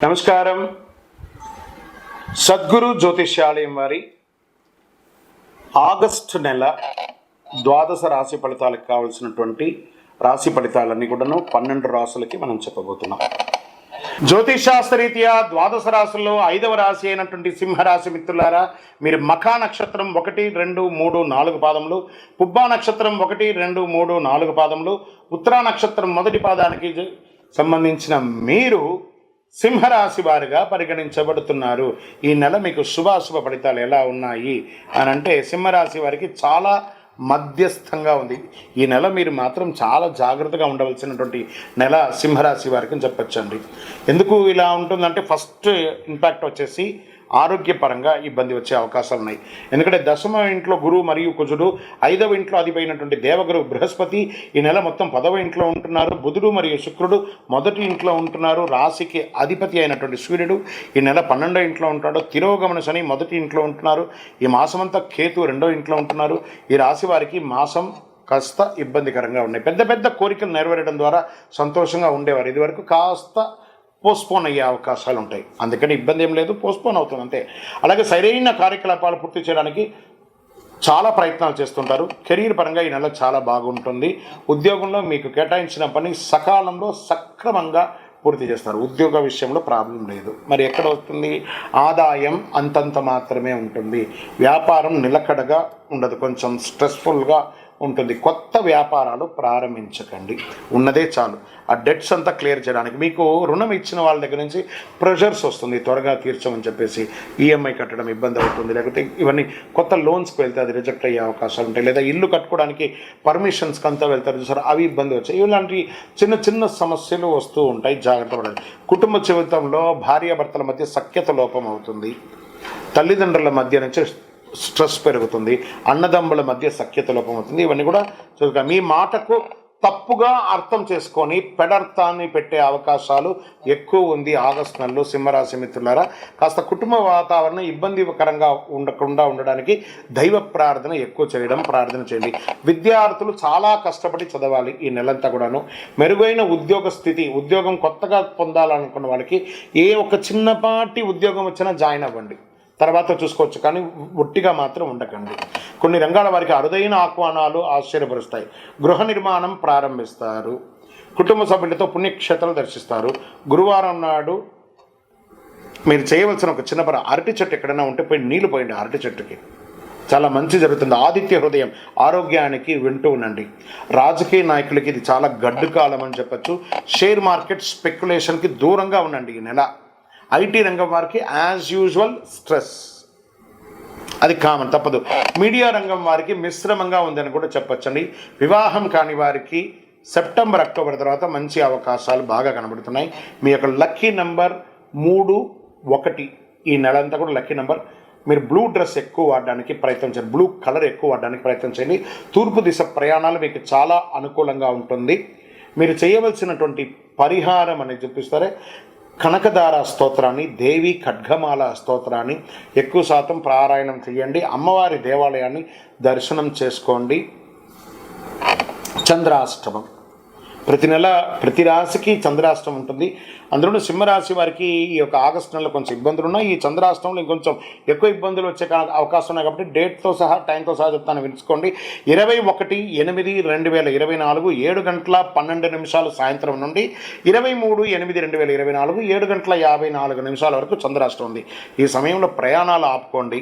నమస్కారం. సద్గురు జ్యోతిష్యాలయం వారి ఆగస్టు నెల ద్వాదశ రాశి ఫలితాలకు కావలసినటువంటి రాశి ఫలితాలన్నీ కూడాను 12 రాశులకి మనం చెప్పబోతున్నాం. జ్యోతిషాస్త్రరీత్యా ద్వాదశ రాశుల్లో 5వ రాశి అయినటువంటి సింహరాశి మిత్రులారా, మీరు మఖా నక్షత్రం 1, 2, 3, 4 పాదములు, పుబ్బా నక్షత్రం 1, 2, 3, 4 పాదములు, ఉత్తరా నక్షత్రం మొదటి పాదానికి సంబంధించిన మీరు సింహరాశి వారిగా పరిగణించబడుతున్నారు. ఈ నెల మీకు శుభాశుభ ఫలితాలు ఎలా ఉన్నాయి అని అంటే, సింహరాశి వారికి చాలా మధ్యస్థంగా ఉంది. ఈ నెల మీరు మాత్రం చాలా జాగ్రత్తగా ఉండవలసినటువంటి నెల సింహరాశి వారికి చెప్పచ్చండి. ఎందుకు ఇలా ఉంటుందంటే, ఫస్ట్ ఇంపాక్ట్ వచ్చేసి ఆరోగ్యపరంగా ఇబ్బంది వచ్చే అవకాశాలు ఉన్నాయి. ఎందుకంటే 10వ ఇంట్లో గురువు మరియు కుజుడు, 5వ ఇంట్లో అధిపైనటువంటి దేవగురు బృహస్పతి ఈ నెల మొత్తం 10వ ఇంట్లో ఉంటున్నారు. బుధుడు మరియు శుక్రుడు మొదటి ఇంట్లో ఉంటున్నారు. రాశికి అధిపతి అయినటువంటి సూర్యుడు ఈ నెల 12వ ఇంట్లో ఉంటాడు. తిరోగమన శని మొదటి ఇంట్లో ఉంటున్నారు. ఈ మాసమంతా కేతు 2వ ఇంట్లో ఉంటున్నారు. ఈ రాశి వారికి మాసం కాస్త ఇబ్బందికరంగా ఉన్నాయి. పెద్ద పెద్ద కోరికలు నెరవేరడం ద్వారా సంతోషంగా ఉండేవారు. ఇదివరకు కాస్త పోస్ట్పోన్ అయ్యే అవకాశాలు ఉంటాయి. అందుకని ఇబ్బంది ఏం లేదు, పోస్ట్పోన్ అవుతుంది అంతే. అలాగే సరైన కార్యకలాపాలు పూర్తి చేయడానికి చాలా ప్రయత్నాలు చేస్తుంటారు. కెరీర్ పరంగా ఈ నెల చాలా బాగుంటుంది. ఉద్యోగంలో మీకు కేటాయించిన పని సకాలంలో సక్రమంగా పూర్తి చేస్తారు. ఉద్యోగ విషయంలో ప్రాబ్లం లేదు. మరి ఎక్కడ వస్తుంది? ఆదాయం అంతంత మాత్రమే ఉంటుంది. వ్యాపారం నిలకడగా ఉండదు, కొంచెం స్ట్రెస్ఫుల్గా ఉంటుంది. కొత్త వ్యాపారాలు ప్రారంభించకండి, ఉన్నదే చాలు. ఆ డెట్స్ అంతా క్లియర్ చేయడానికి మీకు రుణం ఇచ్చిన వాళ్ళ దగ్గర నుంచి ప్రెషర్స్ వస్తుంది, త్వరగా తీర్చమని చెప్పేసి ఈఎంఐ కట్టడం ఇబ్బంది అవుతుంది. లేకపోతే ఇవన్నీ కొత్త లోన్స్కి వెళ్తే అది రిజెక్ట్ అయ్యే అవకాశాలు ఉంటాయి. లేదా ఇల్లు కట్టుకోవడానికి పర్మిషన్స్కి అంతా వెళ్తారు చూసారు, అవి ఇబ్బంది వచ్చాయి. ఇలాంటి చిన్న చిన్న సమస్యలు వస్తూ ఉంటాయి, జాగ్రత్త పడాలి. కుటుంబ జీవితంలో భార్యాభర్తల మధ్య సఖ్యత లోపం అవుతుంది. తల్లిదండ్రుల మధ్య నుంచి స్ట్రెస్ పెరుగుతుంది. అన్నదమ్ముల మధ్య సఖ్యత లోపం అవుతుంది. ఇవన్నీ కూడా చూద్దాం. మీ మాటకు తప్పుగా అర్థం చేసుకొని పెడర్థాన్ని పెట్టే అవకాశాలు ఎక్కువ ఉంది ఆగస్టు నెలలో. సింహరాశి మిత్రులారా, కాస్త కుటుంబ వాతావరణం ఇబ్బందికరంగా ఉండకుండా ఉండడానికి దైవ ప్రార్థన ఎక్కువ చేయడం, ప్రార్థన చేయండి. విద్యార్థులు చాలా కష్టపడి చదవాలి ఈ నెలంతా కూడాను. మెరుగైన ఉద్యోగ స్థితి, ఉద్యోగం కొత్తగా పొందాలనుకున్న వాళ్ళకి ఏ ఒక చిన్నపాటి ఉద్యోగం వచ్చినా జాయిన్ అవ్వండి, తర్వాత చూసుకోవచ్చు. కానీ ఒట్టిగా మాత్రం ఉండకండి. కొన్ని రంగాల వారికి అరుదైన ఆహ్వానాలు ఆశ్చర్యపరుస్తాయి. గృహ నిర్మాణం ప్రారంభిస్తారు. కుటుంబ సభ్యులతో పుణ్యక్షేత్రాలు దర్శిస్తారు. గురువారం నాడు మీరు చేయవలసిన ఒక చిన్న పని, అరటి చెట్టు ఎక్కడైనా ఉంటే పోయి నీళ్లు పోయండి అరటి చెట్టుకి, చాలా మంచి జరుగుతుంది. ఆదిత్య హృదయం ఆరోగ్యానికి వింటూ ఉండండి. రాజకీయ నాయకులకి ఇది చాలా గడ్డు కాలం అని చెప్పచ్చు. షేర్ మార్కెట్ స్పెక్యులేషన్కి దూరంగా ఉండండి ఈ నెల. ఐటీ రంగం వారికి యాజ్ యూజువల్ స్ట్రెస్, అది కామన్, తప్పదు. మీడియా రంగం వారికి మిశ్రమంగా ఉందని కూడా చెప్పచ్చండి. వివాహం కాని వారికి సెప్టెంబర్, అక్టోబర్ తర్వాత మంచి అవకాశాలు బాగా కనబడుతున్నాయి. మీ యొక్క లక్కీ నెంబర్ 3, 1 ఈ నెలంతా కూడా లక్కీ నెంబర్. మీరు బ్లూ డ్రెస్ ఎక్కువ వాడడానికి ప్రయత్నం చేయండి, బ్లూ కలర్ ఎక్కువ వాడడానికి ప్రయత్నం చేయండి. తూర్పు దిశ ప్రయాణాలు మీకు చాలా అనుకూలంగా ఉంటుంది. మీరు చేయవలసినటువంటి పరిహారం అనేది చూపిస్తారే, కనకదార స్తోత్రాన్ని, దేవి ఖడ్గమాల స్తోత్రాన్ని ఎక్కువ శాతం పారాయణం చేయండి. అమ్మవారి దేవాలయాన్ని దర్శనం చేసుకోండి. చంద్రాష్టమం ప్రతి నెల ప్రతి రాశికి చంద్రాష్టమం ఉంటుంది. అందులో సింహరాశి వారికి ఈ యొక్క ఆగస్టు నెలలో కొంచెం ఇబ్బందులు ఉన్నాయి. ఈ చంద్రాష్టమంలో ఇంకొంచెం ఎక్కువ ఇబ్బందులు వచ్చే అవకాశం ఉన్నాయి. కాబట్టి డేట్తో సహా టైంతో సహా చెప్తాను, వినుకోండి. 21/8/2024 7:12 సాయంత్రం నుండి 23/8/2024 7:54 వరకు చంద్రాష్టమం ఉంది. ఈ సమయంలో ప్రయాణాలు ఆపుకోండి.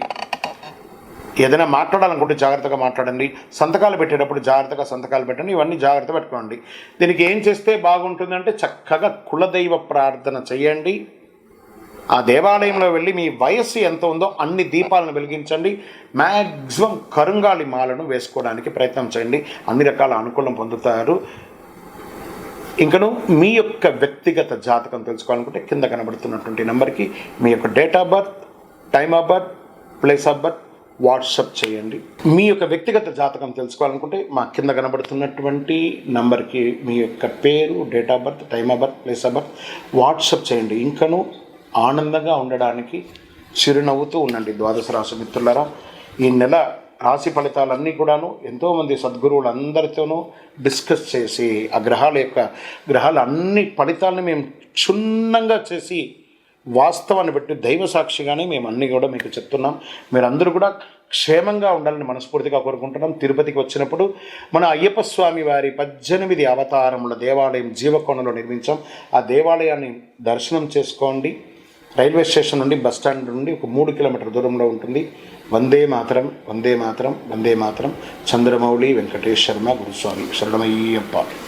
ఏదైనా మాట్లాడాలనుకుంటే జాగ్రత్తగా మాట్లాడండి. సంతకాలు పెట్టేటప్పుడు జాగ్రత్తగా సంతకాలు పెట్టండి. ఇవన్నీ జాగ్రత్త పెట్టుకోండి. దీనికి ఏం చేస్తే బాగుంటుందంటే, చక్కగా కులదైవ ప్రార్థన చేయండి. ఆ దేవాలయంలో వెళ్ళి మీ వయస్సు ఎంత ఉందో అన్ని దీపాలను వెలిగించండి. మ్యాక్సిమం కరుంగాలి మాలను వేసుకోవడానికి ప్రయత్నం చేయండి. అన్ని రకాల అనుకూలం పొందుతారు. ఇంకను మీ యొక్క వ్యక్తిగత జాతకం తెలుసుకోవాలనుకుంటే కింద కనబడుతున్నటువంటి నెంబర్కి మీ యొక్క date of birth, time of birth, place of birth WhatsApp చేయండి. మీ యొక్క వ్యక్తిగత జాతకం తెలుసుకోవాలనుకుంటే మా కింద కనబడుతున్నటువంటి నంబర్కి మీ యొక్క పేరు, date of birth, time of birth, place of birth WhatsApp చేయండి. ఇంకను ఆనందంగా ఉండడానికి చిరునవ్వుతూ ఉండండి. ద్వాదశ రాశి మిత్రులారా, ఈ నెల రాశి ఫలితాలన్నీ కూడాను ఎంతోమంది సద్గురువులు అందరితోనూ డిస్కస్ చేసి ఆ గ్రహాల అన్ని ఫలితాలను మేము క్షుణ్ణంగా చేసి వాస్తవాన్ని బట్టి దైవ సాక్షిగానే మేము అన్నీ కూడా మీకు చెప్తున్నాం. మీరందరూ కూడా క్షేమంగా ఉండాలని మనస్ఫూర్తిగా కోరుకుంటున్నాం. తిరుపతికి వచ్చినప్పుడు మన అయ్యప్ప స్వామి వారి 18 అవతారముల దేవాలయం జీవకోణలో నిర్మించాం. ఆ దేవాలయాన్ని దర్శనం చేసుకోండి. రైల్వే స్టేషన్ నుండి బస్ స్టాండ్ నుండి ఒక 3 కిలోమీటర్ల దూరంలో ఉంటుంది. వందే మాతరం, వందే మాతరం, వందే మాతరం. చంద్రమౌళి వెంకటేష్ శర్మ గురుస్వామి. శరణమయ్యప్ప.